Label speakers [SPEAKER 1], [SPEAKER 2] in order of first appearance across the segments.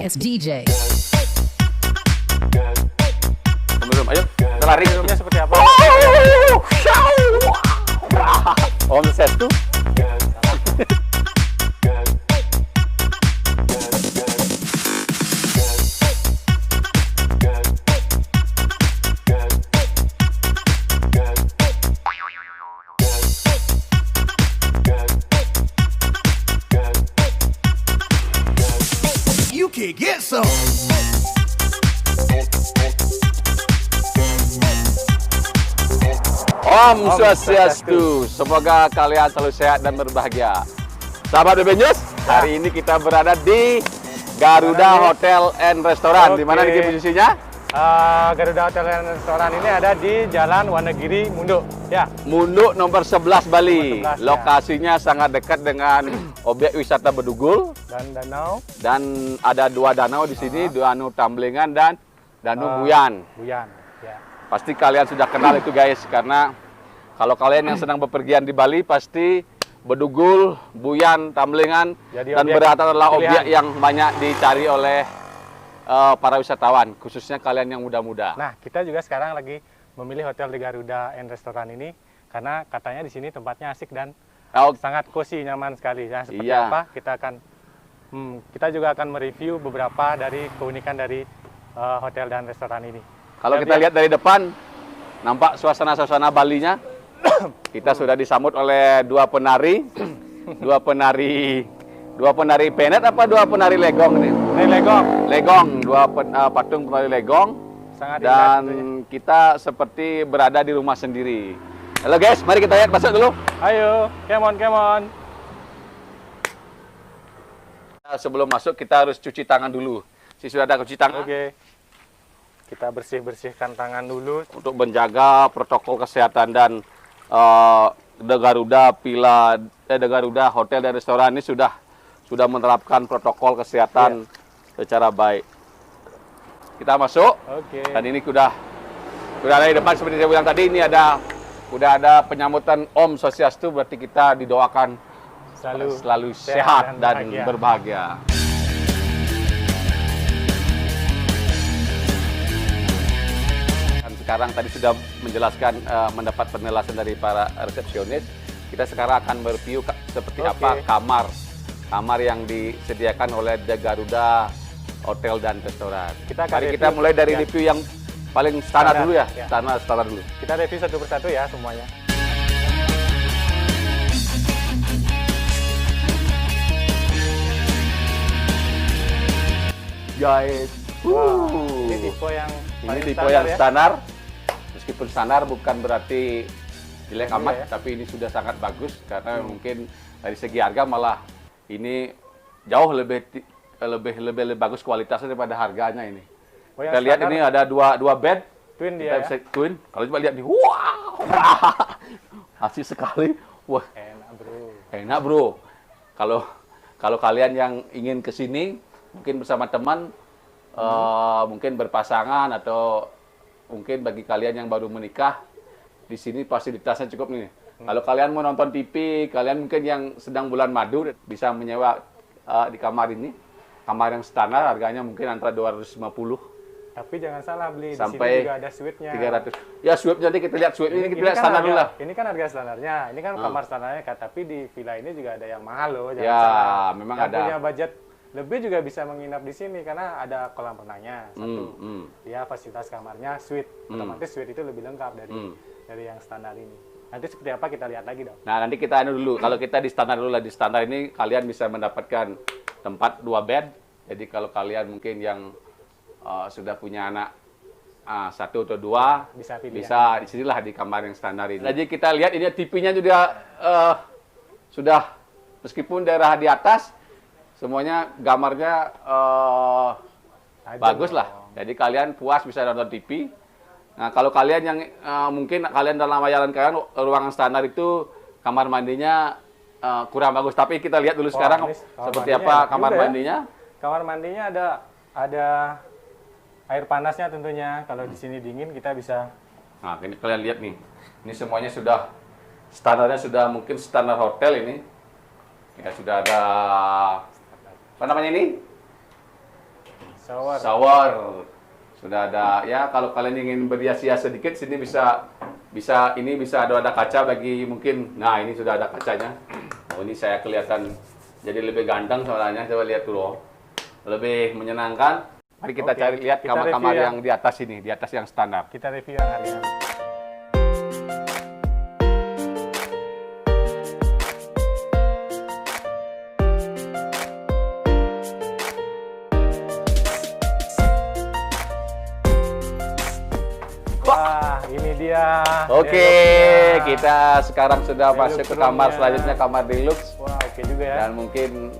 [SPEAKER 1] It's DJ.
[SPEAKER 2] Belum, ayo kita lari.
[SPEAKER 3] Minumnya seperti apa?
[SPEAKER 2] Omset tuh.
[SPEAKER 4] You can get some.
[SPEAKER 2] Om Swastiastu. Semoga kalian selalu sehat dan berbahagia. Sahabat BB News, hari ini kita berada di Garuda Hotel and Restaurant. Di mana
[SPEAKER 3] Oke.
[SPEAKER 2] nih posisinya?
[SPEAKER 3] Garuda Hotel dan Restoran ini ada di Jalan Wonogiri, Munduk. Ya,
[SPEAKER 2] Munduk nomor 11 Bali.
[SPEAKER 3] Nomor 11, ya.
[SPEAKER 2] Lokasinya sangat dekat dengan objek wisata Bedugul
[SPEAKER 3] dan danau
[SPEAKER 2] dan ada dua danau di sini, Danau Tamblingan dan Danau Buyan.
[SPEAKER 3] Buyan. Ya.
[SPEAKER 2] Pasti kalian sudah kenal itu guys, karena kalau kalian yang sedang bepergian di Bali pasti Bedugul, Buyan, Tamblingan
[SPEAKER 3] Jadi
[SPEAKER 2] dan
[SPEAKER 3] objek
[SPEAKER 2] Berata adalah
[SPEAKER 3] pilihan.
[SPEAKER 2] objek yang banyak dicari oleh para wisatawan, khususnya kalian yang muda-muda.
[SPEAKER 3] Nah, kita juga sekarang lagi memilih hotel di Garuda and Restoran ini karena katanya di sini tempatnya asik dan
[SPEAKER 2] Oh,
[SPEAKER 3] sangat cozy, nyaman sekali. Nah, seperti
[SPEAKER 2] Iya.
[SPEAKER 3] apa? Kita juga akan mereview beberapa dari keunikan dari hotel dan restoran ini.
[SPEAKER 2] kalau kita lihat dari depan, nampak suasana-suasana Balinya. Kita sudah disambut oleh dua penari, dua penari penet apa dua penari legong nih?
[SPEAKER 3] Ini Legong,
[SPEAKER 2] Legong, patung penari legong.
[SPEAKER 3] sangat indah
[SPEAKER 2] Dan
[SPEAKER 3] tentunya.
[SPEAKER 2] kita seperti berada di rumah sendiri. Halo guys, mari kita lihat masuk dulu.
[SPEAKER 3] Ayo, come on.
[SPEAKER 2] Sebelum masuk kita harus cuci tangan dulu. Si sudah ada cuci tangan
[SPEAKER 3] Oke. Kita bersihkan tangan dulu.
[SPEAKER 2] untuk menjaga protokol kesehatan dan The Garuda Hotel dan Restoran ini sudah menerapkan protokol kesehatan secara baik. Kita masuk.
[SPEAKER 3] Oke.
[SPEAKER 2] Dan ini sudah ada di depan seperti saya bilang tadi, ini udah ada penyambutan Om Swastiastu, berarti kita didoakan selalu sehat dan berbahagia. Dan sekarang tadi sudah menjelaskan, mendapat penjelasan dari para resepsionis. Kita sekarang akan mereview seperti
[SPEAKER 3] Oke.
[SPEAKER 2] apa kamar yang disediakan oleh The Garuda Hotel dan Restoran.
[SPEAKER 3] Kita akan
[SPEAKER 2] Mari kita
[SPEAKER 3] review,
[SPEAKER 2] mulai dari
[SPEAKER 3] ya.
[SPEAKER 2] review yang paling standar dulu ya,
[SPEAKER 3] ya.
[SPEAKER 2] standar dulu.
[SPEAKER 3] Kita review satu persatu ya semuanya.
[SPEAKER 2] Guys,
[SPEAKER 3] Wah, ini tipe yang
[SPEAKER 2] ini
[SPEAKER 3] paling
[SPEAKER 2] tipe
[SPEAKER 3] standar
[SPEAKER 2] yang
[SPEAKER 3] ya.
[SPEAKER 2] standar. Meskipun standar bukan berarti jelek
[SPEAKER 3] Iya,
[SPEAKER 2] amat,
[SPEAKER 3] ya.
[SPEAKER 2] tapi ini sudah sangat bagus karena mungkin dari segi harga malah ini jauh lebih bagus kualitasnya daripada harganya ini.
[SPEAKER 3] Oh, yang
[SPEAKER 2] Kita lihat
[SPEAKER 3] standar
[SPEAKER 2] ini ada dua bed.
[SPEAKER 3] twin
[SPEAKER 2] Kita
[SPEAKER 3] dia
[SPEAKER 2] bisa
[SPEAKER 3] ya.
[SPEAKER 2] twin. Kalau coba lihat nih, wow, asik sekali. Wah,
[SPEAKER 3] Enak, Bro.
[SPEAKER 2] enak bro. Kalau kalian yang ingin ke sini, mungkin bersama teman, mungkin berpasangan atau mungkin bagi kalian yang baru menikah, di sini fasilitasnya cukup nih. Kalau kalian mau nonton TV, kalian mungkin yang sedang bulan madu bisa menyewa di kamar ini. Kamar yang standar harganya mungkin antara 250
[SPEAKER 3] Tapi jangan salah, beli di
[SPEAKER 2] sampai
[SPEAKER 3] sini juga ada suite-nya.
[SPEAKER 2] 300. Ya suite nanti kita lihat suite ini kita lihat
[SPEAKER 3] kan
[SPEAKER 2] standar dulu lah.
[SPEAKER 3] Ini kan harga standarnya. Ini kan kamar standarnya, tapi di villa ini juga ada yang mahal loh. Jangan
[SPEAKER 2] Ya,
[SPEAKER 3] salah.
[SPEAKER 2] memang
[SPEAKER 3] yang
[SPEAKER 2] ada.
[SPEAKER 3] punya budget lebih juga bisa menginap di sini karena ada kolam renangnya satu. Ya, fasilitas kamarnya suite. Otomatis suite itu lebih lengkap dari yang standar ini. Nanti seperti apa kita lihat lagi dong.
[SPEAKER 2] Nah, nanti kita dulu. Kalau kita di standar dulu lah, di standar ini kalian bisa mendapatkan tempat 2 bed. Jadi kalau kalian mungkin yang sudah punya anak 1 atau 2
[SPEAKER 3] Bisa pilih
[SPEAKER 2] bisa di sinilah di kamar yang standar ini. Jadi kita lihat ini TV-nya juga sudah meskipun daerah di atas semuanya gambarnya
[SPEAKER 3] Tajam
[SPEAKER 2] bagus
[SPEAKER 3] dong.
[SPEAKER 2] lah. Jadi kalian puas bisa nonton TV. Nah, kalau kalian yang mungkin kalian dalam bayaran kalian ruangan standar itu kamar mandinya kurang bagus. Tapi kita lihat dulu
[SPEAKER 3] Wah,
[SPEAKER 2] sekarang
[SPEAKER 3] ini kamar
[SPEAKER 2] seperti
[SPEAKER 3] mandinya
[SPEAKER 2] apa
[SPEAKER 3] enak
[SPEAKER 2] kamar
[SPEAKER 3] juga ya.
[SPEAKER 2] mandinya.
[SPEAKER 3] Kamar mandinya ada air panasnya tentunya. Kalau di sini dingin kita bisa.
[SPEAKER 2] Nah, ini kalian lihat nih. Ini semuanya sudah standarnya sudah mungkin standar hotel ini. Ya sudah ada apa namanya ini? shower. Sudah ada ya, kalau kalian ingin berhias-hias sedikit sini bisa ada kaca bagi mungkin. Nah, ini sudah ada kacanya. Oh, ini saya kelihatan jadi lebih ganteng soalnya. Coba lihat dulu. Lebih menyenangkan. Mari kita cari lihat kamar-kamar yang di atas ini, di atas yang standar.
[SPEAKER 3] Kita review yang hari ini. Wah, ini dia.
[SPEAKER 2] Oke, kita sekarang sudah masuk ke kamar selanjutnya, kamar deluxe.
[SPEAKER 3] Wah, oke juga ya.
[SPEAKER 2] Dan mungkin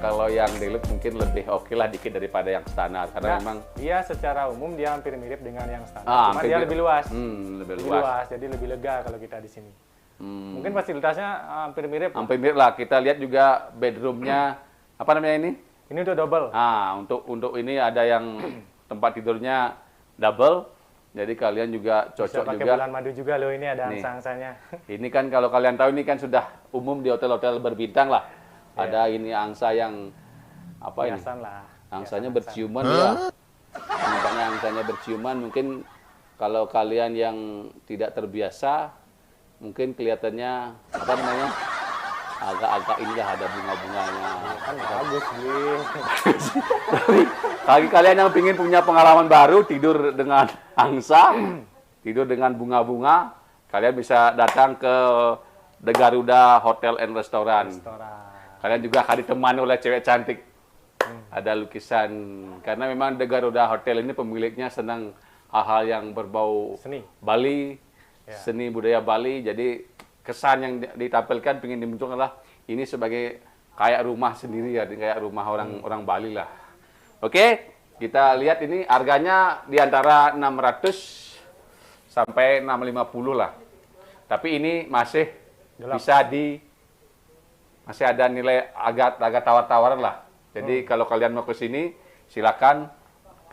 [SPEAKER 2] kalau yang deluxe mungkin lebih oke lah dikit daripada yang standar karena memang
[SPEAKER 3] dia secara umum dia hampir mirip dengan yang standar, cuma dia lebih luas. Lebih luas, jadi lebih lega kalau kita di sini. Mungkin fasilitasnya hampir mirip.
[SPEAKER 2] Hampir mirip lah. Kita lihat juga bedroomnya apa namanya ini?
[SPEAKER 3] Ini udah double.
[SPEAKER 2] Untuk ini ada yang tempat tidurnya double. Jadi kalian juga cocok
[SPEAKER 3] pakai
[SPEAKER 2] juga.
[SPEAKER 3] bulan madu juga loh, ini ada angsa-angsanya.
[SPEAKER 2] Ini kan kalau kalian tahu ini kan sudah umum di hotel-hotel berbintang lah. Ada ini angsa yang apa
[SPEAKER 3] Biasan
[SPEAKER 2] ini?
[SPEAKER 3] Lah.
[SPEAKER 2] Angsanya berciuman ya. Nampaknya angsanya berciuman. Mungkin kalau kalian yang tidak terbiasa, mungkin kelihatannya apa namanya? Agak-agak inilah ada bunga-bunganya.
[SPEAKER 3] Kan bagus, Bli.
[SPEAKER 2] Bagi kalian yang ingin punya pengalaman baru tidur dengan angsa, tidur dengan bunga-bunga, kalian bisa datang ke The Garuda Hotel and Restaurant. Kalian juga akan ditemani oleh cewek cantik. Ada lukisan, karena memang The Garuda Hotel ini pemiliknya senang hal-hal yang berbau
[SPEAKER 3] seni
[SPEAKER 2] Bali, seni budaya Bali. Jadi kesan yang ditampilkan ingin dimunculkan adalah ini sebagai kayak rumah sendiri ya, kayak rumah orang Bali lah. Oke, kita lihat ini harganya di antara 600 sampai 650 lah. Tapi ini masih masih ada nilai agak tawar-tawaran lah. Jadi kalau kalian mau ke sini silakan,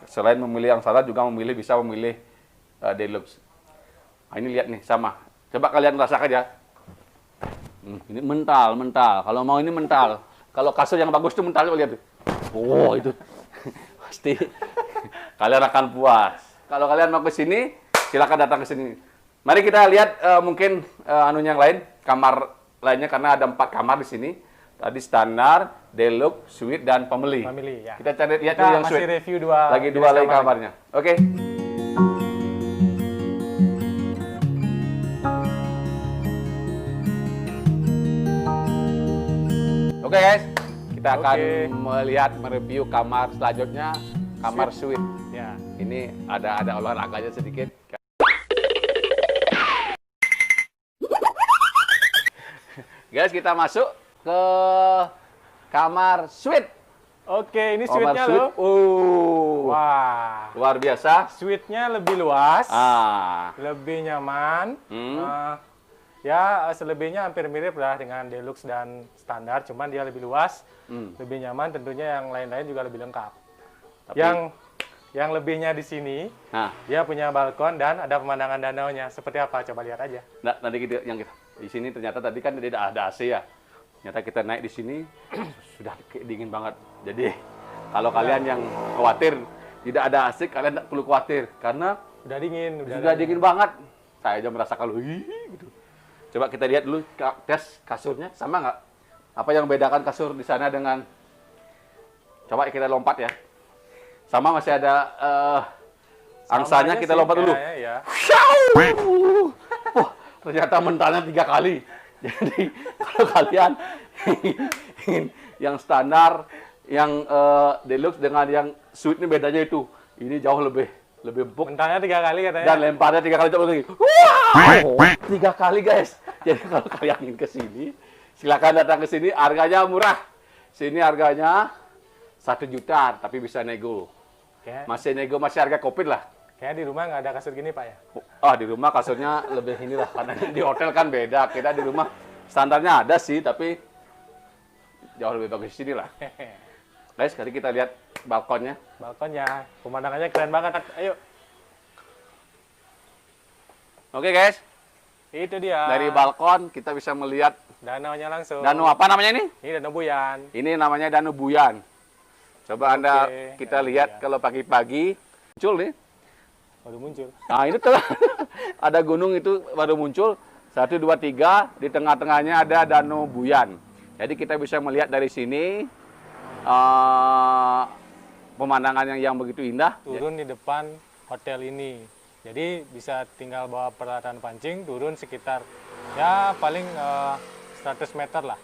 [SPEAKER 2] selain memilih yang standar juga bisa memilih deluxe. Nah, ini lihat nih sama. Coba kalian rasakan ya. Ini mental. Kalau mau ini mental. Kalau kasur yang bagus itu mental, coba lihat tuh. Oh, itu pasti kalian akan puas. Kalau kalian mau ke sini, silakan datang ke sini. Mari kita lihat mungkin yang lain, kamar lainnya karena ada 4 kamar di sini. Tadi standar, deluxe, suite dan family.
[SPEAKER 3] Ya.
[SPEAKER 2] Kita cari lihat dulu yang suite.
[SPEAKER 3] Review
[SPEAKER 2] dua lagi kamarnya. Oke. Oke guys, kita akan mereview kamar selanjutnya, kamar suite.
[SPEAKER 3] Ya.
[SPEAKER 2] Ini ada olahraganya sedikit. Guys, kita masuk ke kamar suite.
[SPEAKER 3] Oke, ini suite-nya loh. Wah,
[SPEAKER 2] luar biasa.
[SPEAKER 3] Suite-nya lebih luas, lebih nyaman. Ya, selebihnya hampir mirip lah dengan deluxe dan standar, cuman dia lebih luas, lebih nyaman, tentunya yang lain-lain juga lebih lengkap. Tapi yang lebihnya di sini, dia punya balkon dan ada pemandangan danaunya. Seperti apa? Coba lihat aja.
[SPEAKER 2] Nah, nanti kita di sini ternyata tadi kan tidak ada AC ya. Ternyata kita naik di sini sudah dingin banget. Jadi kalau kalian yang khawatir tidak ada AC, kalian tidak perlu khawatir karena
[SPEAKER 3] udah dingin,
[SPEAKER 2] sudah dingin banget. Saya aja merasakan gitu. Coba kita lihat dulu tes kasurnya sama nggak? Apa yang membedakan kasur di sana dengan? Coba kita lompat ya. Sama masih ada angsanya, kita lompat dulu.
[SPEAKER 3] Ya.
[SPEAKER 2] Wah, ternyata mentalnya 3 kali. Jadi kalau kalian ingin yang standar, yang deluxe dengan yang suite ini bedanya itu. Ini jauh lebih empuk.
[SPEAKER 3] Mentalnya 3 kali katanya.
[SPEAKER 2] Dan lemparnya 3 kali, coba lagi. Wow, 3 kali guys. Jadi kalau kalian ingin ke sini, silakan datang ke sini. Harganya murah. Sini harganya 1 juta, tapi bisa nego. Masih nego, masih harga COVID lah.
[SPEAKER 3] Kayaknya di rumah nggak ada kasur gini, Pak ya?
[SPEAKER 2] Di rumah kasurnya lebih inilah. Karena di hotel kan beda. Kita di rumah standarnya ada sih, tapi jauh lebih bagus di sini lah. Guys, kali kita lihat balkonnya.
[SPEAKER 3] Balkonnya, pemandangannya keren banget. Ayo.
[SPEAKER 2] Oke guys.
[SPEAKER 3] Itu dia.
[SPEAKER 2] Dari balkon kita bisa melihat
[SPEAKER 3] danaunya langsung.
[SPEAKER 2] Danau apa namanya ini?
[SPEAKER 3] Ini Danau Buyan.
[SPEAKER 2] Ini namanya Danau Buyan. Coba Anda
[SPEAKER 3] Oke,
[SPEAKER 2] kita
[SPEAKER 3] ya,
[SPEAKER 2] lihat
[SPEAKER 3] ya.
[SPEAKER 2] kalau pagi-pagi muncul nih.
[SPEAKER 3] Baru muncul.
[SPEAKER 2] Nah ini tuh ada gunung itu baru muncul. 1, 2, 3. Di tengah-tengahnya ada Danau Buyan. Jadi kita bisa melihat dari sini pemandangan yang begitu indah.
[SPEAKER 3] Turun di depan hotel ini. Jadi bisa tinggal bawa peralatan pancing, turun sekitar ya paling 100 meter lah.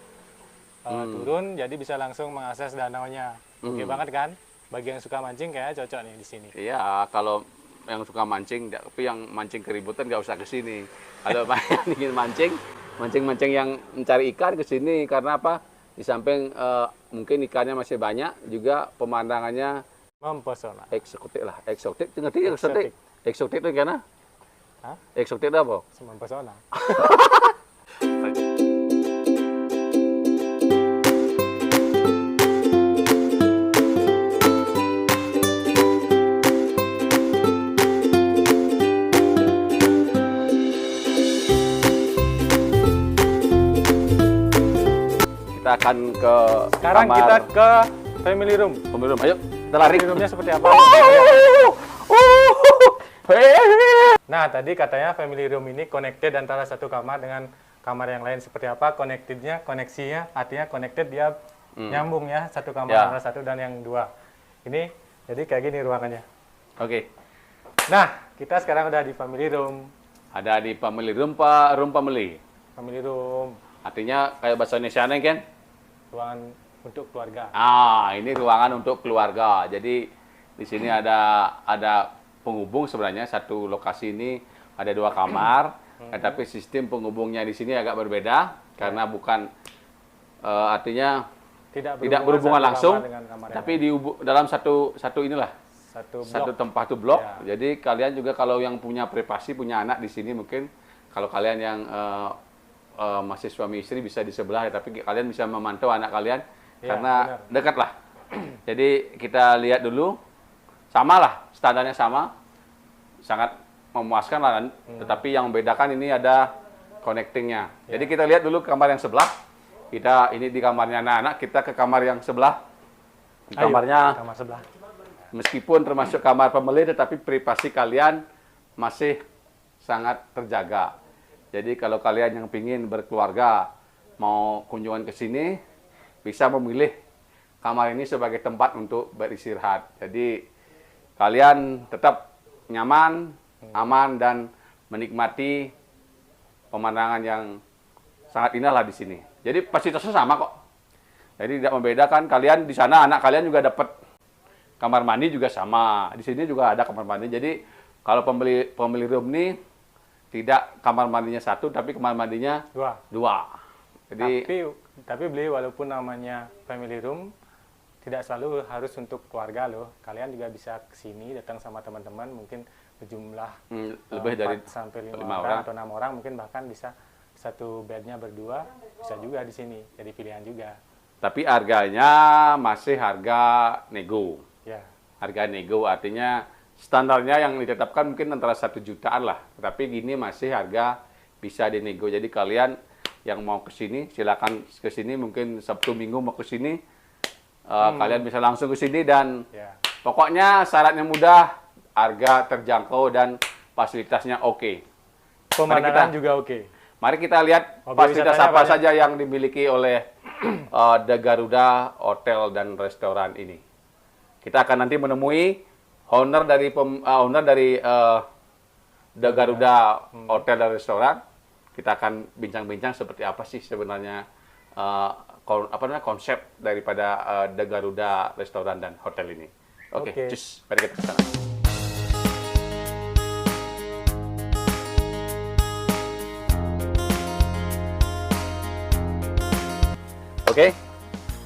[SPEAKER 3] Turun, jadi bisa langsung mengakses danaunya. Oke banget kan? Bagi yang suka mancing kayaknya cocok nih di sini.
[SPEAKER 2] Iya, kalau yang suka mancing, tapi yang mancing keributan nggak usah ke sini. Kalau yang ingin mancing yang mencari ikan ke sini karena apa? Di samping mungkin ikannya masih banyak, juga pemandangannya
[SPEAKER 3] Mempesona.
[SPEAKER 2] eksotik lah. Eksotik, ngerti eksotik? Eksotik itu gimana?
[SPEAKER 3] Hah?
[SPEAKER 2] Eksotik itu apa?
[SPEAKER 3] Mempesona.
[SPEAKER 2] Kita akan ke
[SPEAKER 3] Sekarang
[SPEAKER 2] kamar
[SPEAKER 3] kita ke family room.
[SPEAKER 2] peminum. Ayo, kita lari.
[SPEAKER 3] Family roomnya seperti apa? Nah, tadi katanya family room ini connected antara satu kamar dengan kamar yang lain. Seperti apa koneksinya, artinya connected dia nyambung ya, satu kamar
[SPEAKER 2] Ya.
[SPEAKER 3] antara satu dan yang dua. Ini, jadi kayak gini ruangannya.
[SPEAKER 2] Oke.
[SPEAKER 3] Nah, kita sekarang udah di family room.
[SPEAKER 2] Ada di family room, Pak, room family.
[SPEAKER 3] Family room,
[SPEAKER 2] Artinya kayak bahasa Indonesia nih kan?
[SPEAKER 3] ruangan untuk keluarga.
[SPEAKER 2] Ini ruangan untuk keluarga. Jadi di sini ada penghubung sebenarnya, satu lokasi ini ada 2 kamar, tetapi sistem penghubungnya di sini agak berbeda karena bukan artinya tidak berhubungan
[SPEAKER 3] satu
[SPEAKER 2] langsung,
[SPEAKER 3] kamar dengan kamar yang
[SPEAKER 2] tapi dalam satu inilah
[SPEAKER 3] lain.
[SPEAKER 2] satu
[SPEAKER 3] blok.
[SPEAKER 2] tempat tuh blok.
[SPEAKER 3] Ya.
[SPEAKER 2] Jadi kalian juga kalau yang punya privasi, punya anak di sini mungkin kalau kalian yang masih suami istri bisa di sebelah, tapi kalian bisa memantau anak kalian
[SPEAKER 3] Ya,
[SPEAKER 2] karena
[SPEAKER 3] benar.
[SPEAKER 2] dekat lah. Jadi kita lihat dulu, sama lah, standarnya sama, sangat memuaskan lah. Tetapi yang membedakan ini ada connectingnya. Jadi kita lihat dulu kamar yang sebelah. Ini di kamarnya anak-anak, kita ke kamar yang sebelah. Di
[SPEAKER 3] Ayo,
[SPEAKER 2] kamarnya,
[SPEAKER 3] kamar sebelah.
[SPEAKER 2] meskipun termasuk kamar pembeli, tetapi privasi kalian masih sangat terjaga. Jadi kalau kalian yang ingin berkeluarga, mau kunjungan ke sini, bisa memilih kamar ini sebagai tempat untuk beristirahat. Jadi kalian tetap nyaman, aman, dan menikmati pemandangan yang sangat indah lah di sini. Jadi fasilitasnya sama kok. Jadi tidak membedakan. Kalian di sana, anak kalian juga dapat kamar mandi juga sama. Di sini juga ada kamar mandi. Jadi kalau pembeli room ini tidak kamar mandinya 1, tapi kamar mandinya 2. Jadi
[SPEAKER 3] Tapi beli walaupun namanya family room, tidak selalu harus untuk keluarga loh. Kalian juga bisa kesini datang sama teman-teman, mungkin berjumlah
[SPEAKER 2] lebih dari
[SPEAKER 3] 4 sampai 5
[SPEAKER 2] 5
[SPEAKER 3] orang atau 6 orang, mungkin bahkan bisa satu bednya berdua, bisa juga di sini. Jadi pilihan juga.
[SPEAKER 2] tapi harganya masih harga nego.
[SPEAKER 3] Ya.
[SPEAKER 2] Harga nego artinya standarnya yang ditetapkan mungkin antara 1 jutaan lah. Tapi gini masih harga bisa dinego. Jadi kalian yang mau ke sini silakan ke sini, mungkin Sabtu Minggu mau ke sini. Kalian bisa langsung ke sini dan
[SPEAKER 3] Ya.
[SPEAKER 2] pokoknya syaratnya mudah, harga terjangkau dan fasilitasnya oke.
[SPEAKER 3] Pemandangan juga oke.
[SPEAKER 2] Mari kita lihat
[SPEAKER 3] Mobil
[SPEAKER 2] fasilitas
[SPEAKER 3] wisatanya
[SPEAKER 2] apa
[SPEAKER 3] banyak.
[SPEAKER 2] saja yang dimiliki oleh The Garuda Hotel dan Restoran ini. Kita akan nanti menemui owner dari The Garuda Hotel dan Restoran. Kita akan bincang-bincang seperti apa sih sebenarnya konsep daripada The Garuda Restoran dan Hotel ini. Oke,
[SPEAKER 3] Oke.
[SPEAKER 2] cus, mari kita ke sana. Oke,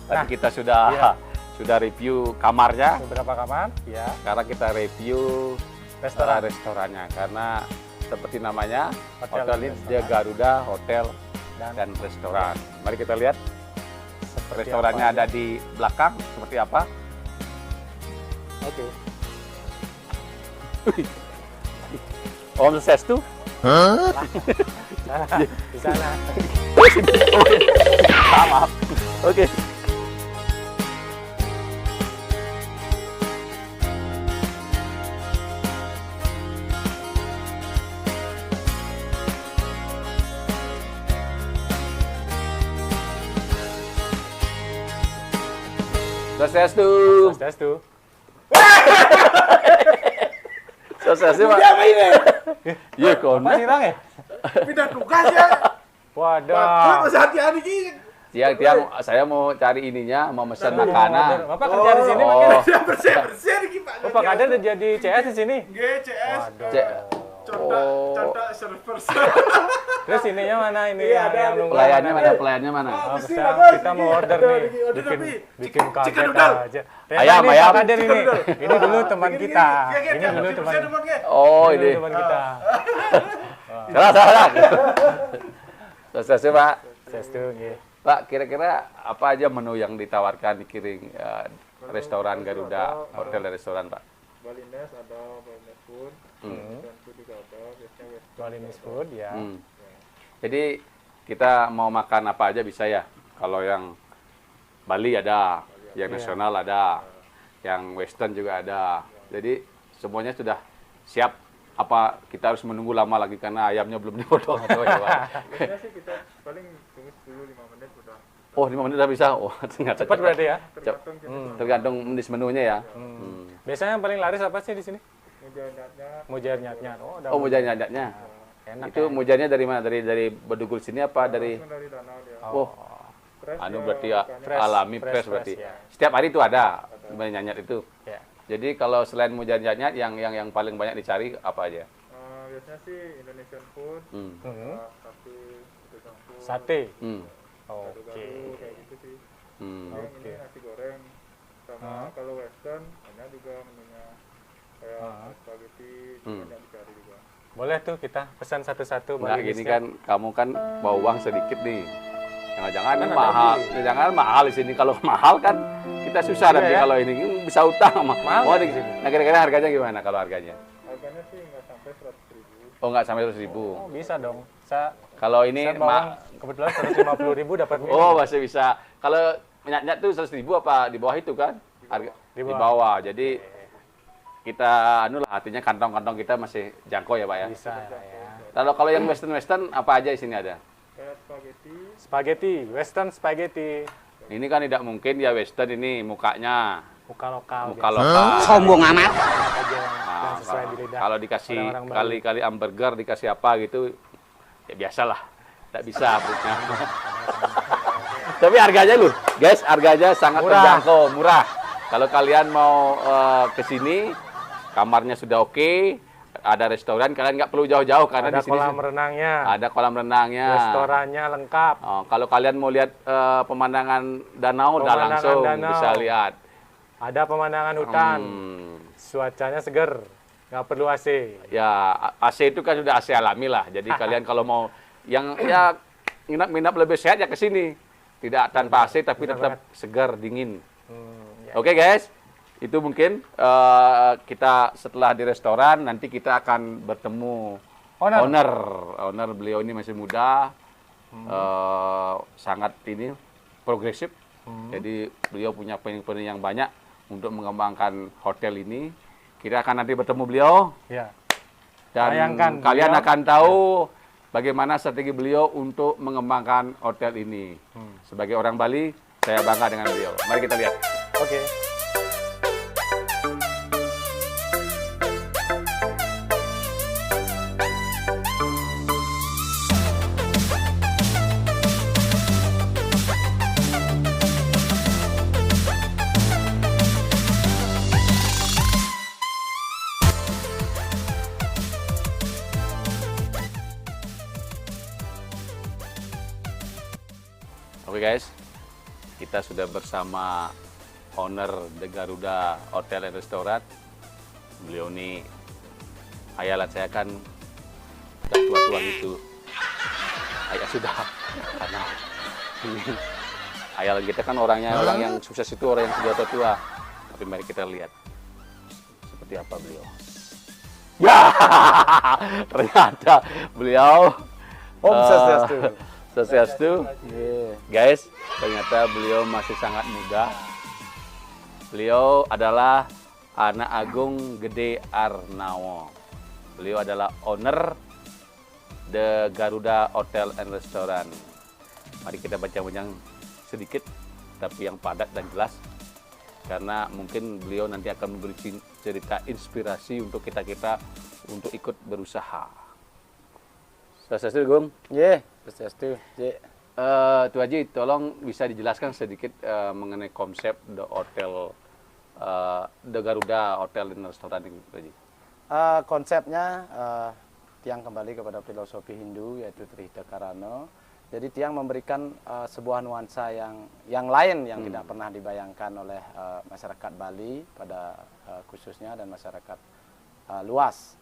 [SPEAKER 2] tadi
[SPEAKER 3] Nah,
[SPEAKER 2] kita sudah review kamarnya.
[SPEAKER 3] Beberapa kamar, ya.
[SPEAKER 2] Sekarang kita review
[SPEAKER 3] Restoran.
[SPEAKER 2] restorannya karena seperti namanya
[SPEAKER 3] Hotel
[SPEAKER 2] Hotel
[SPEAKER 3] dan
[SPEAKER 2] ini The Garuda Hotel
[SPEAKER 3] Dan
[SPEAKER 2] dan Restoran. Mari kita lihat
[SPEAKER 3] seperti
[SPEAKER 2] restorannya
[SPEAKER 3] apa
[SPEAKER 2] ada di belakang seperti apa.
[SPEAKER 3] Oke.
[SPEAKER 2] Om Swastiastu.
[SPEAKER 3] Di sana.
[SPEAKER 2] Maaf. Oke. Swastiastu.
[SPEAKER 3] Swastiastu.
[SPEAKER 2] Swastiastu, Pak.
[SPEAKER 1] Dia apa ini?
[SPEAKER 2] Iya, kon.
[SPEAKER 3] Apa sih Rang ya?
[SPEAKER 1] Pindah tugas ya.
[SPEAKER 3] Waduh.
[SPEAKER 1] Mas hati-hati ki.
[SPEAKER 2] Tiang saya mau cari ininya, mau pesan makanan.
[SPEAKER 3] Bapak kerja di sini
[SPEAKER 2] Oh.
[SPEAKER 3] mungkin.
[SPEAKER 1] Dia bersih-bersih ki Pak.
[SPEAKER 3] Oh, Pak Kader udah jadi CS di sini.
[SPEAKER 1] GCS. Contoh server.
[SPEAKER 3] Terus ininya mana ini?
[SPEAKER 1] Iya, ada.
[SPEAKER 3] yang nunggu
[SPEAKER 2] Pelayannya
[SPEAKER 3] mana?
[SPEAKER 2] mana? Pelayannya mana?
[SPEAKER 3] Oh,
[SPEAKER 1] Mesti
[SPEAKER 3] bisa.
[SPEAKER 1] bagus.
[SPEAKER 3] Kita mau order nih.
[SPEAKER 1] Order
[SPEAKER 3] Bikin
[SPEAKER 1] tapi
[SPEAKER 3] bikin
[SPEAKER 1] chicken
[SPEAKER 3] kaget
[SPEAKER 1] noodle.
[SPEAKER 3] aja.
[SPEAKER 2] Ayam,
[SPEAKER 3] Ini
[SPEAKER 2] ayam.
[SPEAKER 3] Pak Kader ini. Ini dulu teman kita. Ini dulu teman.
[SPEAKER 2] Oh,
[SPEAKER 3] Ini dulu
[SPEAKER 2] ini.
[SPEAKER 3] teman kita.
[SPEAKER 2] Salah. Swastiastu, Pak.
[SPEAKER 3] Swastiastu nggih.
[SPEAKER 2] Pak, kira-kira apa aja menu yang ditawarkan di Kiring restoran Garuda Hotel dan Restoran, Pak?
[SPEAKER 4] Balinese ada Balinese food, dan food juga ada, biasanya Western.
[SPEAKER 3] Balinese food ya.
[SPEAKER 2] Jadi kita mau makan apa aja bisa ya. Kalau yang Bali ada, yang nasional ada, yang Western juga ada. Jadi semuanya sudah siap. Apa kita harus menunggu lama lagi karena ayamnya belum dipotong atau ya, Pak?
[SPEAKER 4] Biasanya sih kita paling tunggu dulu 5 menit udah.
[SPEAKER 2] Oh, 5 menit udah bisa. Oh, ternyata
[SPEAKER 3] Cepat berarti ya.
[SPEAKER 4] Tergantung jenis
[SPEAKER 2] tergantung jenis menunya ya.
[SPEAKER 3] Biasanya yang paling laris apa sih di sini?
[SPEAKER 4] mujairnya.
[SPEAKER 3] Mujair nyat-nyat. Oh, ada
[SPEAKER 2] Oh, mujarnya.
[SPEAKER 3] enak.
[SPEAKER 2] Itu mujarnya dari mana? Dari Bedugul sini apa dari?
[SPEAKER 4] Langsung dari danau dia.
[SPEAKER 2] Oh,
[SPEAKER 4] Fresh
[SPEAKER 2] anu
[SPEAKER 4] dia
[SPEAKER 2] berarti ya
[SPEAKER 4] ikannya.
[SPEAKER 2] alami
[SPEAKER 3] fresh,
[SPEAKER 2] fresh berarti.
[SPEAKER 3] fresh, ya.
[SPEAKER 2] Setiap hari itu ada nyanyat itu.
[SPEAKER 3] Ya.
[SPEAKER 2] Jadi kalau selain mujar nyanyat yang paling banyak dicari apa aja?
[SPEAKER 4] Biasanya sih Indonesian food, sapi, udang food,
[SPEAKER 3] Sate.
[SPEAKER 4] gado-gado,
[SPEAKER 3] Oke.
[SPEAKER 4] kayak gitu sih.
[SPEAKER 2] Hmm.
[SPEAKER 4] Yang ini nasi goreng, sama kalau Western banyak juga menunya kayak spaghetti, banyak dicari juga.
[SPEAKER 3] Boleh tuh kita pesan satu-satu.
[SPEAKER 2] Nah,
[SPEAKER 3] bagi
[SPEAKER 2] gini
[SPEAKER 3] Rizka.
[SPEAKER 2] kan kamu kan bawa uang sedikit nih. Jangan-jangan
[SPEAKER 3] Kan ada
[SPEAKER 2] mahal.
[SPEAKER 3] beli.
[SPEAKER 2] Jangan mahal di sini. Kalau mahal kan kita susah
[SPEAKER 3] Iya
[SPEAKER 2] nanti
[SPEAKER 3] ya.
[SPEAKER 2] kalau ini bisa utang sama.
[SPEAKER 3] Mahal
[SPEAKER 2] Oh,
[SPEAKER 3] nggak
[SPEAKER 2] di
[SPEAKER 3] di sini?
[SPEAKER 2] Nah, kira-kira harganya gimana kalau harganya?
[SPEAKER 4] Harganya sih nggak sampai 100.000.
[SPEAKER 2] Oh, nggak sampai 100.000.
[SPEAKER 3] Oh, bisa dong. Saya
[SPEAKER 2] Kalau ini
[SPEAKER 3] kebetulan 150.000 dapat minum.
[SPEAKER 2] oh, masih bisa. Kalau nyat-nyat tuh 100.000 apa di bawah itu kan? Harga
[SPEAKER 3] Di
[SPEAKER 2] di
[SPEAKER 3] bawah.
[SPEAKER 2] bawah. Jadi kita anu lah artinya kantong-kantong kita masih jangkau ya, Pak ya.
[SPEAKER 3] Bisa ya.
[SPEAKER 2] Kalau yang western apa aja di sini ada?
[SPEAKER 4] Kayak spaghetti,
[SPEAKER 3] Spaghetti, Western spaghetti.
[SPEAKER 2] Ini kan tidak mungkin ya western ini mukanya
[SPEAKER 3] Muka lokal.
[SPEAKER 2] muka
[SPEAKER 3] biasa.
[SPEAKER 2] lokal.
[SPEAKER 5] Sombong amat.
[SPEAKER 3] Enak aja yang
[SPEAKER 2] Nah,
[SPEAKER 3] sesuai di lidah.
[SPEAKER 2] kalau dikasih
[SPEAKER 3] orang-orang Bali.
[SPEAKER 2] kali-kali hamburger dikasih apa gitu ya biasalah. Tidak bisa perutnya. Tapi harganya loh, guys, harganya sangat
[SPEAKER 3] Murah.
[SPEAKER 2] terjangkau, murah. Kalau kalian mau ke sini, kamarnya sudah oke, ada restoran, kalian nggak perlu jauh-jauh karena
[SPEAKER 3] Ada
[SPEAKER 2] di sini
[SPEAKER 3] kolam renangnya,
[SPEAKER 2] ada kolam renangnya.
[SPEAKER 3] restorannya lengkap.
[SPEAKER 2] Oh, kalau kalian mau lihat pemandangan danau, udah
[SPEAKER 3] Pemandangan
[SPEAKER 2] langsung
[SPEAKER 3] danau.
[SPEAKER 2] bisa lihat.
[SPEAKER 3] Ada pemandangan hutan, cuacanya seger, nggak perlu AC.
[SPEAKER 2] Ya, AC itu kan sudah AC alami lah. Jadi kalian kalau mau yang ya nginap-nginap lebih sehat ya ke sini. Tidak tanpa AC tapi
[SPEAKER 3] benar
[SPEAKER 2] tetap segar, dingin.
[SPEAKER 3] Ya.
[SPEAKER 2] Oke guys, itu mungkin kita setelah di restoran nanti kita akan bertemu owner beliau ini masih muda, sangat ini progresif. Jadi beliau punya planning yang banyak untuk mengembangkan hotel ini. Kita akan nanti bertemu beliau
[SPEAKER 3] Ya.
[SPEAKER 2] dan
[SPEAKER 3] Bayangkan
[SPEAKER 2] kalian
[SPEAKER 3] beliau-
[SPEAKER 2] akan tahu bagaimana strategi beliau untuk mengembangkan hotel ini. Sebagai orang Bali, saya bangga dengan beliau. Mari kita lihat.
[SPEAKER 3] Oke.
[SPEAKER 2] Oke guys, kita sudah bersama owner The Garuda Hotel and Restoran. Beliau ini hayalan saya kan udah tua-tua gitu. Ayah sudah karena ini hayalan kita kan orangnya orang yang sukses itu orang yang sudah tua-tua. Tapi mari kita lihat seperti apa beliau. Ya, ternyata beliau
[SPEAKER 3] Om Swastiastu.
[SPEAKER 2] Swastiastu. Guys, ternyata beliau masih sangat muda. Beliau adalah anak Agung Gede Arnawo. Beliau adalah owner The Garuda Hotel and Restoran. Mari kita baca-baca sedikit, tapi yang padat dan jelas. karena mungkin beliau nanti akan memberi cerita inspirasi untuk kita-kita untuk ikut berusaha. Swastiastu, Gung.
[SPEAKER 3] Ye, swastiastu. Ye.
[SPEAKER 2] Tuh Haji, tolong bisa dijelaskan sedikit mengenai konsep The Hotel, The Garuda Hotel dan Restoran ini, Haji.
[SPEAKER 3] Konsepnya Tiang kembali kepada filosofi Hindu yaitu Trihita Karana. Jadi Tiang memberikan sebuah nuansa yang lain yang tidak pernah dibayangkan oleh masyarakat Bali pada khususnya dan masyarakat luas.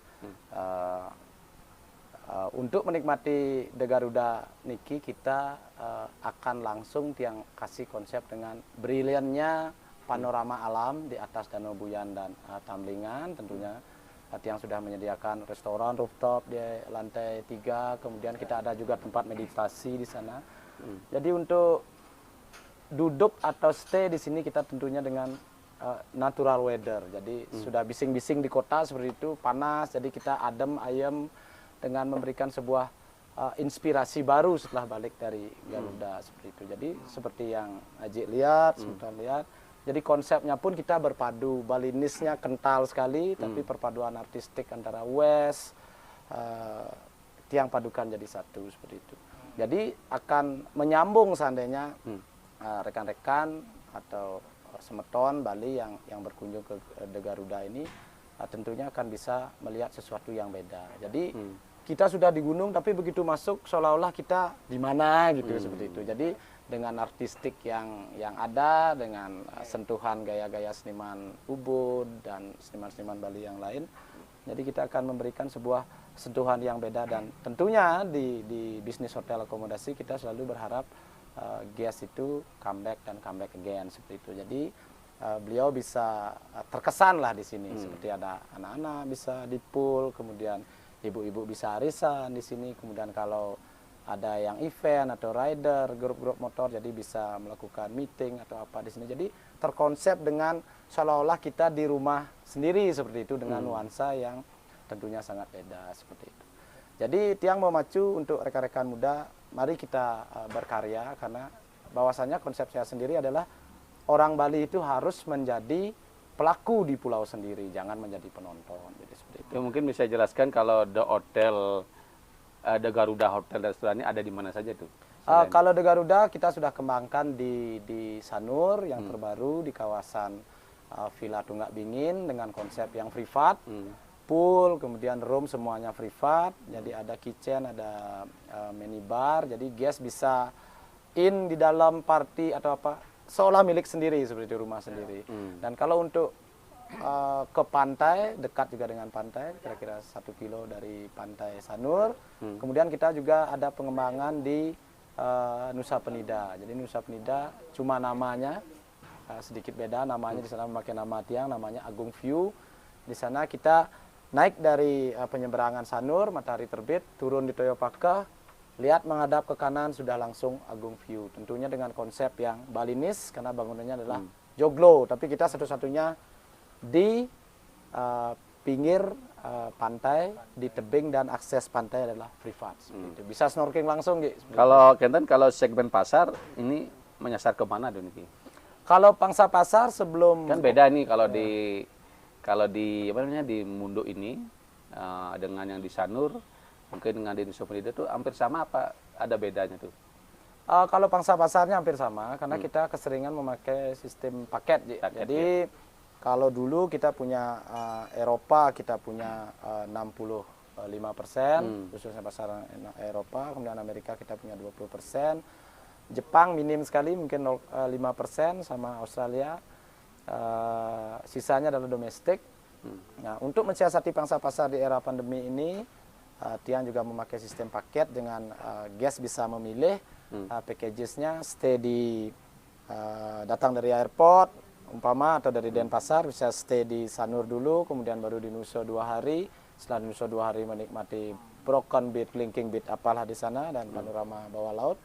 [SPEAKER 3] Untuk menikmati The Garuda niki kita akan langsung Tiang kasih konsep dengan briliannya panorama alam di atas Danau Buyan dan Tamlingan tentunya. Tiang sudah menyediakan restoran rooftop di lantai 3, kemudian kita ada juga tempat meditasi di sana. Jadi untuk duduk atau stay di sini kita tentunya dengan natural weather. Jadi sudah bising-bising di kota seperti itu, panas, jadi kita adem ayem dengan memberikan sebuah inspirasi baru setelah balik dari Garuda seperti itu. Jadi seperti yang Haji lihat, sebentar lihat. Jadi konsepnya pun kita berpadu, Balinisnya kental sekali, tapi perpaduan artistik antara West, Tiang padukan jadi satu seperti itu. Jadi akan menyambung seandainya rekan-rekan atau semeton Bali yang berkunjung ke The Garuda ini tentunya akan bisa melihat sesuatu yang beda. Jadi kita sudah di gunung tapi begitu masuk seolah-olah kita di mana gitu seperti itu. Jadi dengan artistik yang ada, dengan sentuhan gaya-gaya seniman Ubud dan seniman-seniman Bali yang lain. Jadi kita akan memberikan sebuah sentuhan yang beda dan tentunya di bisnis hotel akomodasi kita selalu berharap guest itu comeback dan comeback again seperti itu. Jadi beliau bisa terkesan lah di sini seperti ada anak-anak bisa di pool, kemudian ibu-ibu bisa arisan di sini, kemudian kalau ada yang event atau rider, grup-grup motor, jadi bisa melakukan meeting atau apa di sini. Jadi terkonsep dengan seolah-olah kita di rumah sendiri seperti itu dengan nuansa yang tentunya sangat beda seperti itu. Jadi Tiang memacu untuk rekan-rekan muda, mari kita berkarya karena bahwasanya konsep saya sendiri adalah orang Bali itu harus menjadi pelaku di pulau sendiri, jangan menjadi penonton. Jadi seperti itu.
[SPEAKER 2] Ya, mungkin bisa jelaskan kalau The Hotel, The Garuda Hotel dan Restoran ini ada di mana saja tuh?
[SPEAKER 3] Kalau The Garuda kita sudah kembangkan di Sanur yang terbaru di kawasan Villa Tunggak Bingin dengan konsep yang privat, pool, kemudian room semuanya privat. Jadi ada kitchen, ada minibar. Jadi guest bisa in di dalam party atau apa seolah milik sendiri seperti rumah sendiri. Dan kalau untuk ke pantai, dekat juga dengan pantai, kira-kira 1 kilo dari pantai Sanur. Kemudian kita juga ada pengembangan di Nusa Penida. Jadi Nusa Penida cuma namanya sedikit beda, namanya di sana memakai nama Tiang, namanya Agung View. Di sana kita naik dari penyeberangan Sanur, matahari terbit, turun di Toyopaka, lihat menghadap ke kanan sudah langsung Agung View. Tentunya dengan konsep yang Balinis karena bangunannya adalah joglo, tapi kita satu-satunya di pinggir pantai, di tebing dan akses pantai adalah privat. Bisa snorkeling langsung, Gi.
[SPEAKER 2] Kalau Kenten, kalau segmen pasar ini menyasar ke mana dong ini?
[SPEAKER 3] Kalau pangsa pasar sebelum
[SPEAKER 2] Kan beda nih kalau di apa namanya di Mundo ini dengan yang di Sanur, mungkin dengan di Nusa Penida itu hampir sama apa ada bedanya tuh?
[SPEAKER 3] kalau pangsa pasarnya hampir sama karena kita keseringan memakai sistem paket. Jadi kalau dulu kita punya Eropa, kita punya 65%, khususnya pasar Eropa, kemudian Amerika kita punya 20%, Jepang minim sekali mungkin 5% sama Australia, sisanya adalah domestik. Nah, untuk mensiasati pangsa pasar di era pandemi ini, Tiang juga memakai sistem paket dengan guest bisa memilih packagesnya, stay di datang dari airport umpama atau dari Denpasar bisa stay di Sanur dulu, kemudian baru di Nusa 2 hari. Setelah di Nusa 2 hari menikmati Broken Beach, Linking Beach apalah di sana dan panorama bawah laut,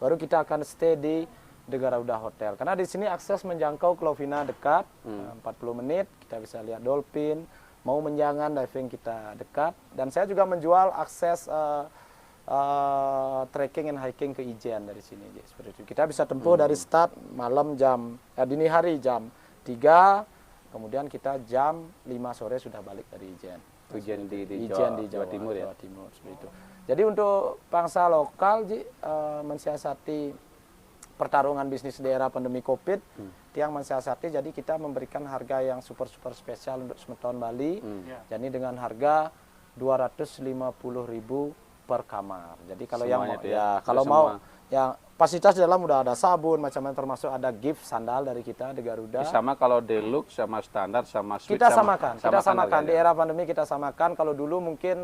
[SPEAKER 3] baru kita akan stay di The Garuda Hotel. Karena di sini akses menjangkau ke Lovina dekat, 40 menit kita bisa lihat dolphin, mau menjangan diving kita dekat, dan saya juga menjual akses trekking and hiking ke Ijen dari sini, seperti itu. Kita bisa tempuh dari start malam jam dini hari jam
[SPEAKER 5] 3, kemudian kita jam 5 sore sudah balik dari Ijen.
[SPEAKER 2] Ijen di
[SPEAKER 5] Ijen di
[SPEAKER 2] Jawa Timur ya.
[SPEAKER 5] Jawa Timur seperti itu. Jadi untuk bangsa lokal mensiasati pertarungan bisnis di era pandemi Covid, Tiang mensiasati, jadi kita memberikan harga yang super spesial untuk Semeton Bali. Jadi dengan harga 250.000 per kamar. Jadi kalau
[SPEAKER 2] Semuanya
[SPEAKER 5] yang
[SPEAKER 2] itu
[SPEAKER 5] ya,
[SPEAKER 2] ya?
[SPEAKER 5] kalau
[SPEAKER 2] Semua.
[SPEAKER 5] mau yang fasilitas di dalam udah ada sabun macam-macam, termasuk ada gift sandal dari kita di Garuda.
[SPEAKER 2] Sama kalau deluxe sama standar sama suite
[SPEAKER 5] Kita samakan di
[SPEAKER 2] harganya.
[SPEAKER 5] era pandemi kita samakan. Kalau dulu mungkin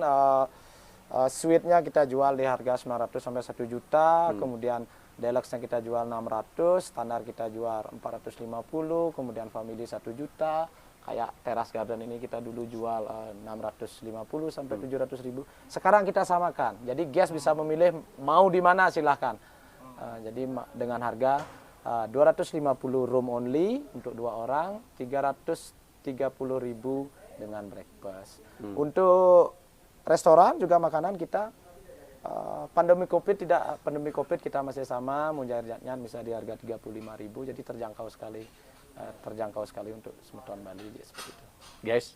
[SPEAKER 5] suite-nya kita jual di harga 900 sampai 1 juta, kemudian deluxe-nya kita jual 600, standar kita jual 450, kemudian family 1 juta. Kayak Teras Garden ini kita dulu jual 650 sampai 700.000. Sekarang kita samakan. Jadi guest bisa memilih mau di mana silahkan. Jadi dengan harga 250 room only untuk 2 orang, 330.000 dengan breakfast. Untuk restoran juga makanan kita pandemi Covid kita masih sama, Munjairnya bisa di harga 35.000, jadi terjangkau sekali untuk Semeton Bali seperti itu.
[SPEAKER 2] Guys,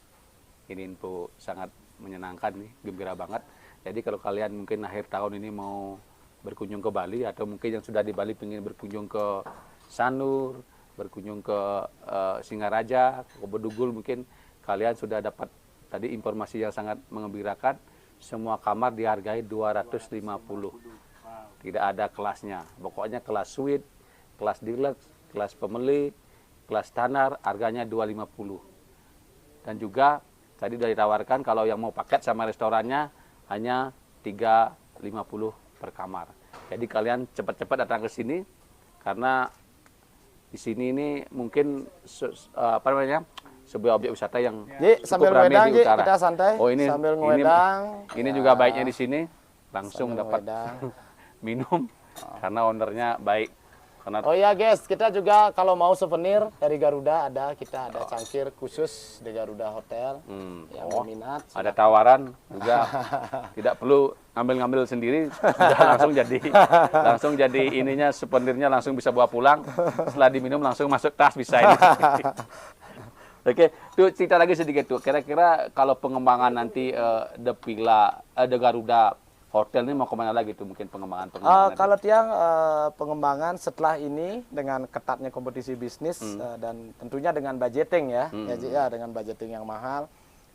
[SPEAKER 2] ini info sangat menyenangkan nih, gembira banget. Jadi kalau kalian mungkin akhir tahun ini mau berkunjung ke Bali, atau mungkin yang sudah di Bali ingin berkunjung ke Sanur, berkunjung ke Singaraja, ke Bedugul, mungkin kalian sudah dapat tadi informasi yang sangat mengembirakan. Semua kamar dihargai 250. Tidak ada kelasnya. Pokoknya kelas suite, kelas deluxe, kelas family, kelas standar harganya 250. Dan juga tadi sudah ditawarkan kalau yang mau paket sama restorannya hanya 350 per kamar. Jadi kalian cepat-cepat datang ke sini karena di sini ini mungkin sebuah objek wisata yang
[SPEAKER 5] Ji, sambil
[SPEAKER 2] cukup ramai
[SPEAKER 5] ngedang,
[SPEAKER 2] di
[SPEAKER 5] Ji,
[SPEAKER 2] utara.
[SPEAKER 5] kita santai.
[SPEAKER 2] Oh ini
[SPEAKER 5] sambil ngedang.
[SPEAKER 2] ini juga baiknya di sini langsung
[SPEAKER 5] Sambil
[SPEAKER 2] dapat
[SPEAKER 5] ngedang.
[SPEAKER 2] minum karena ownernya baik. Karena
[SPEAKER 5] Oh iya guys, kita juga kalau mau souvenir dari Garuda kita ada cangkir khusus di Garuda Hotel yang berminat.
[SPEAKER 2] ada tawaran juga tidak perlu ngambil-ngambil sendiri, sudah langsung jadi ininya souvenirnya langsung bisa bawa pulang. Setelah diminum langsung masuk tas bisa ini. Oke, tuh cerita lagi sedikit tuh. Kira-kira kalau pengembangan nanti The Garuda Hotel ini mau kemana lagi tuh mungkin pengembangan?
[SPEAKER 5] Kalau Tiang pengembangan setelah ini dengan ketatnya kompetisi bisnis dan tentunya dengan budgeting ya, dengan budgeting yang mahal,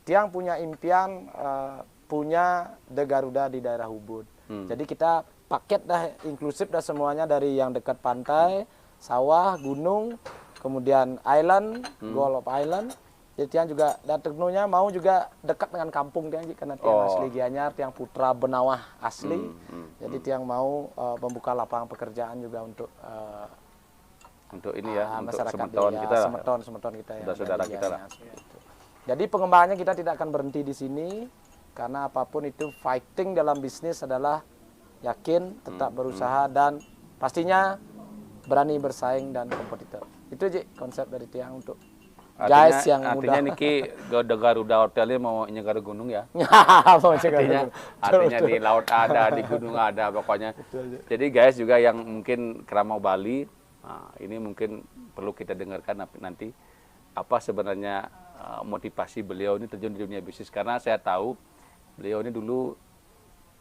[SPEAKER 5] Tiang punya impian punya The Garuda di daerah Ubud. Jadi kita paket dah inklusif dah semuanya dari yang dekat pantai, sawah, gunung, kemudian island, Goal of Island. Jadi Tiang juga dan tentunya mau juga dekat dengan kampung Tiang karena Tiang asli Gianyar, Tiang putra Benawah asli. Jadi Tiang mau membuka lapangan pekerjaan juga untuk
[SPEAKER 2] ini ya, untuk
[SPEAKER 5] masyarakat
[SPEAKER 2] Semeton kita,
[SPEAKER 5] Semeton kita ya.
[SPEAKER 2] saudara kita lah.
[SPEAKER 5] Jadi pengembangannya kita tidak akan berhenti di sini karena apapun itu fighting dalam bisnis adalah yakin, tetap berusaha dan pastinya berani bersaing dan kompetitor. Itu Ji konsep dari Tiang untuk guys yang muda.
[SPEAKER 2] Artinya Niki The Garuda Hotel ini mau nyegar gunung ya. artinya di laut ada, di gunung ada pokoknya. Jadi guys juga yang mungkin keramau Bali, ini mungkin perlu kita dengarkan nanti apa sebenarnya motivasi beliau ini terjun di dunia bisnis, karena saya tahu beliau ini dulu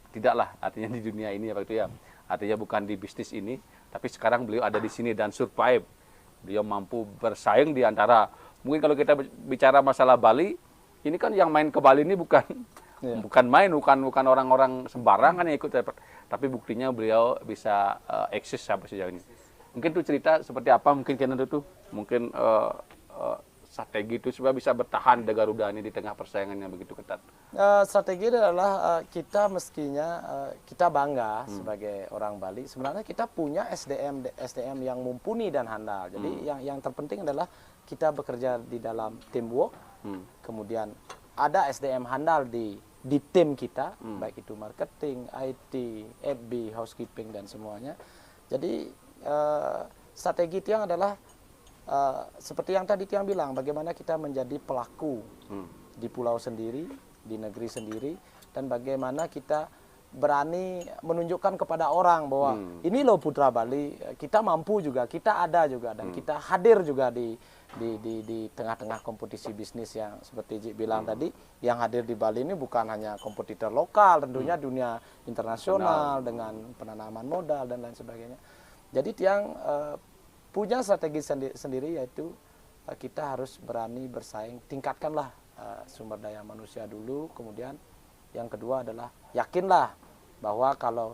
[SPEAKER 2] tidaklah artinya di dunia ini artinya bukan di bisnis ini, tapi sekarang beliau ada di sini dan survive. Beliau mampu bersaing di antara, mungkin kalau kita bicara masalah Bali, ini kan yang main ke Bali ini bukan orang-orang sembarangan yang ikut, tapi buktinya beliau bisa eksis sampai sejauh ini. Mungkin tuh cerita seperti apa mungkin Kenan tuh mungkin strategi itu supaya bisa bertahan The Garuda ini di tengah persaingan yang begitu ketat.
[SPEAKER 5] Strategi adalah kita mestinya kita bangga sebagai orang Bali. Sebenarnya kita punya SDM yang mumpuni dan handal. Jadi yang terpenting adalah kita bekerja di dalam teamwork. Kemudian ada SDM handal di tim kita, baik itu marketing, IT, FB, housekeeping dan semuanya. Jadi strategi itu yang adalah seperti yang tadi Tiang bilang, bagaimana kita menjadi pelaku di pulau sendiri, di negeri sendiri, dan bagaimana kita berani menunjukkan kepada orang bahwa ini loh Putra Bali, kita mampu juga, kita ada juga, dan kita hadir juga di tengah-tengah kompetisi bisnis yang seperti Ji bilang tadi, yang hadir di Bali ini bukan hanya kompetitor lokal, tentunya dunia internasional dengan penanaman modal dan lain sebagainya. Jadi Tiang punya strategi sendiri, yaitu kita harus berani bersaing, tingkatkanlah sumber daya manusia dulu, kemudian yang kedua adalah yakinlah bahwa kalau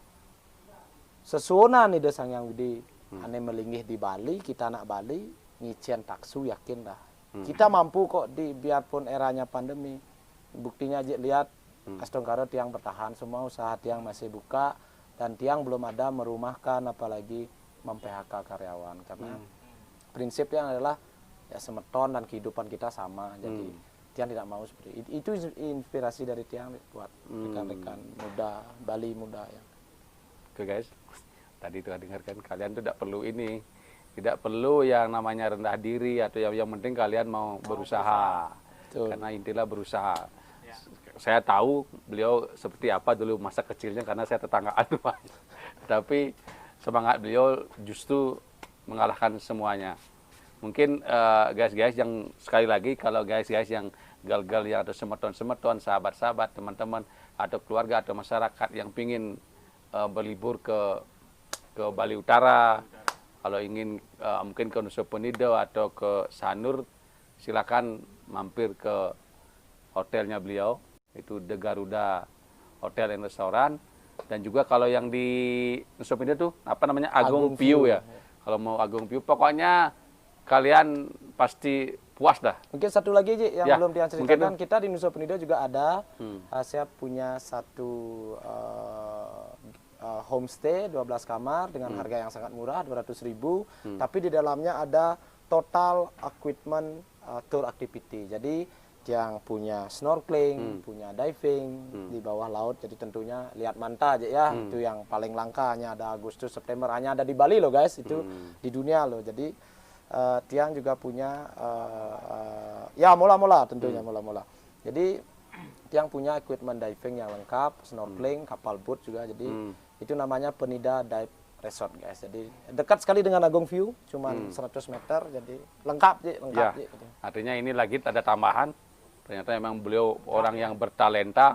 [SPEAKER 5] sesuona nih Desang Yang Widi ane melingih di Bali, kita anak Bali, ngicen taksu yakinlah. Kita mampu kok biarpun eranya pandemi. Buktinya aja lihat Astongkaro Tiang bertahan, semua usaha Tiang masih buka, dan Tiang belum ada merumahkan apalagi mem-PHK karyawan, karena prinsipnya adalah ya semeton dan kehidupan kita sama. Jadi Tiang tidak mau seperti itu. Itu inspirasi dari Tiang buat rekan-rekan muda Bali muda ya.
[SPEAKER 2] Oke guys, tadi tuh dengarkan, kalian tuh tidak perlu ini, tidak perlu yang namanya rendah diri, atau yang penting kalian mau berusaha.
[SPEAKER 5] Betul.
[SPEAKER 2] Karena intinya berusaha. Saya tahu beliau seperti apa dulu masa kecilnya, karena saya tetanggaan tuh Pak. Tapi semangat beliau justru mengalahkan semuanya. Mungkin guys-guys yang sekali lagi, kalau guys-guys yang gal-gal ya, atau semeton-semeton, sahabat-sahabat, teman-teman, atau keluarga atau masyarakat yang pingin berlibur ke Bali Utara, kalau ingin mungkin ke Nusa Penida atau ke Sanur, silakan mampir ke hotelnya beliau, itu The Garuda Hotel and Restoran. Dan juga kalau yang di Nusa Penida tuh apa namanya, Agung View ya. Kalau mau Agung View, pokoknya kalian pasti puas dah.
[SPEAKER 5] Mungkin satu lagi Ji, yang
[SPEAKER 2] Ya,
[SPEAKER 5] belum Tiang ceritakan, kita di Nusa Penida juga ada, saya punya satu homestay 12 kamar dengan harga yang sangat murah, 200.000, tapi di dalamnya ada total equipment tour activity. Jadi yang punya snorkeling, punya diving di bawah laut, jadi tentunya lihat manta aja ya, itu yang paling langka, hanya ada Agustus September, hanya ada di Bali loh guys, itu di dunia loh. Jadi Tiang juga punya ya mula-mula tentunya mula-mula. Jadi Tiang punya equipment diving yang lengkap, snorkeling, kapal boat juga. Jadi itu namanya Penida Dive Resort guys. Jadi dekat sekali dengan Agung View, cuman 100 meter, jadi lengkap Ji, lengkap
[SPEAKER 2] Ya,
[SPEAKER 5] Ji.
[SPEAKER 2] artinya ini lagi ada tambahan. Ternyata memang beliau orang yang bertalenta,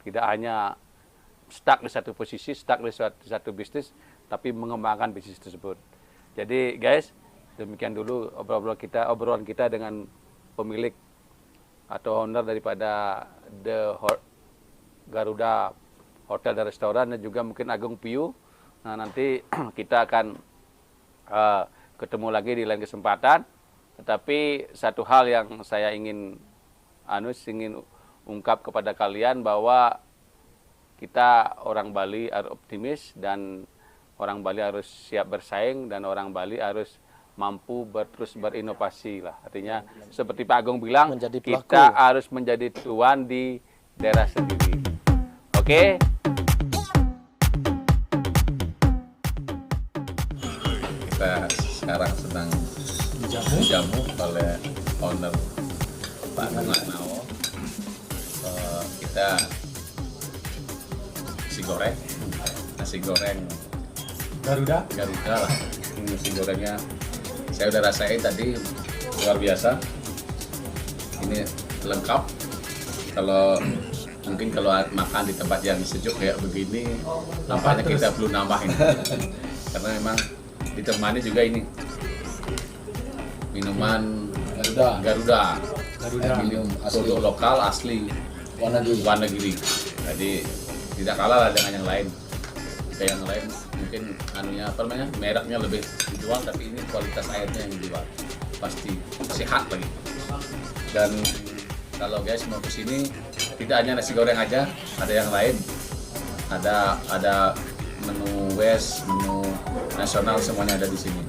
[SPEAKER 2] tidak hanya stuck di satu posisi, stuck di satu bisnis, tapi mengembangkan bisnis tersebut. Jadi guys, demikian dulu obrolan kita dengan pemilik atau owner daripada The Garuda Hotel dan Restoran, dan juga mungkin Agung View. Nah, nanti kita akan ketemu lagi di lain kesempatan. Tetapi satu hal yang saya ingin ungkap kepada kalian, bahwa kita orang Bali harus optimis, dan orang Bali harus siap bersaing, dan orang Bali harus mampu terus berinovasi lah. Artinya seperti Pak Agung bilang, kita harus menjadi tuan di daerah sendiri. Oke? Kita sekarang sedang dijamu oleh owner Pak Agung Laknawo. Kita nasi goreng Garuda lah. Nasi gorengnya saya udah rasain tadi, luar biasa. Ini lengkap. Kalau mungkin kalau makan di tempat yang sejuk kayak begini, nampaknya kita perlu nambahin. Karena memang ditemani juga ini minuman Garuda. Minum produk lokal asli Wanagiri. Jadi tidak kalah lah dengan yang lain. Jika yang lain mungkin mereknya lebih dijual, tapi ini kualitas airnya yang dijual. Pasti sehat lagi. Dan kalau guys mau kesini, tidak hanya nasi goreng aja, ada yang lain. Ada menu West, menu nasional, semuanya ada di sini.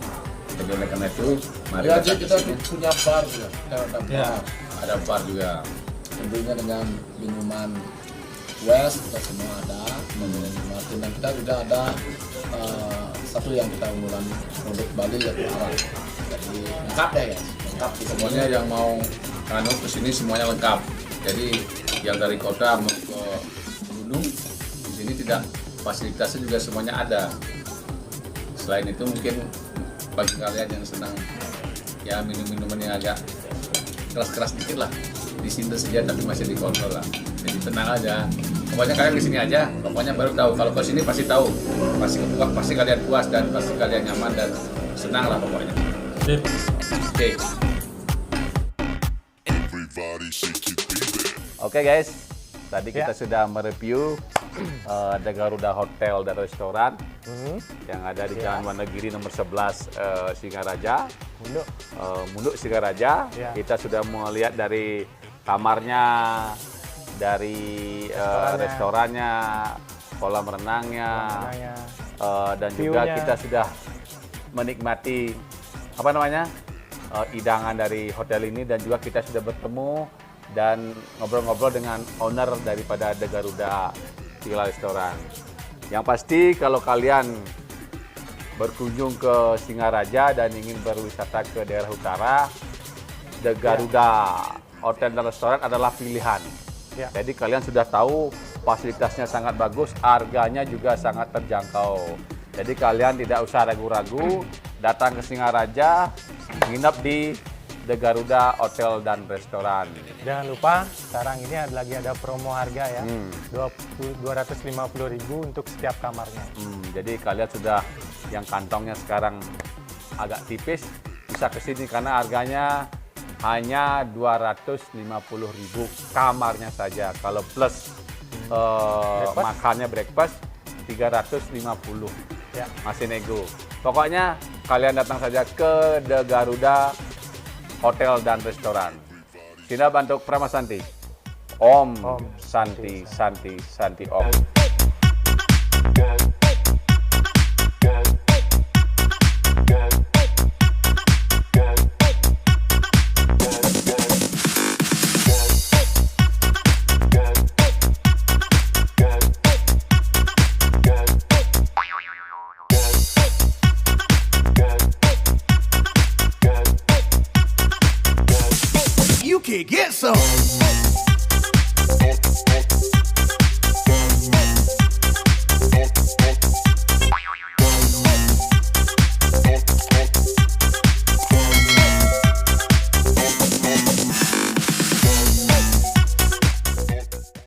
[SPEAKER 2] Jadi oleh karena itu, mari kita
[SPEAKER 6] punya bar juga.
[SPEAKER 2] Ada bar juga.
[SPEAKER 6] Tentunya dengan minuman West, kita semua ada. Dan kita juga ada satu yang kita unggulan produk Bali, yaitu arak. Jadi lengkap ya guys. Lengkap.
[SPEAKER 2] Semuanya yang mau kesini semuanya lengkap. Jadi yang dari kota mau ke gunung, di sini tidak juga fasilitasnya juga semuanya ada. Selain itu mungkin bagi kalian yang senang ya minum-minuman yang agak keras-keras dikit lah, disinter saja tapi masih dikontrol lah. Jadi tenang aja. Pokoknya kalian kesini aja, pokoknya baru tahu. Kalau ke sini pasti tahu, pasti kalian puas dan pasti kalian nyaman dan senang lah pokoknya. Oke. Oke guys, tadi kita sudah mereview The Garuda Hotel dan Restoran yang ada di Jalan Wonogiri nomor 11 Singaraja, Munduk Singaraja. Kita sudah melihat dari kamarnya, dari restorannya, kolam renangnya, dan juga kita sudah menikmati hidangan dari hotel ini, dan juga kita sudah bertemu dan ngobrol-ngobrol dengan owner daripada The Garuda Villa Restoran. Yang pasti kalau kalian berkunjung ke Singaraja dan ingin berwisata ke daerah utara, The Garuda Hotel dan Restoran adalah pilihan. Jadi kalian sudah tahu fasilitasnya sangat bagus, harganya juga sangat terjangkau. Jadi kalian tidak usah ragu-ragu, datang ke Singaraja, nginep di The Garuda Hotel dan Restoran.
[SPEAKER 3] Jangan lupa sekarang ini lagi ada promo harga ya, 250.000 untuk setiap kamarnya.
[SPEAKER 2] Jadi kalian sudah yang kantongnya sekarang agak tipis bisa kesini karena harganya hanya 250.000 kamarnya saja. Kalau plus makannya breakfast 350, masih nego. Pokoknya kalian datang saja ke The Garuda Hotel dan Restoran. Sina Bantuk Pramasanti. Om Santi Santi Santi Om.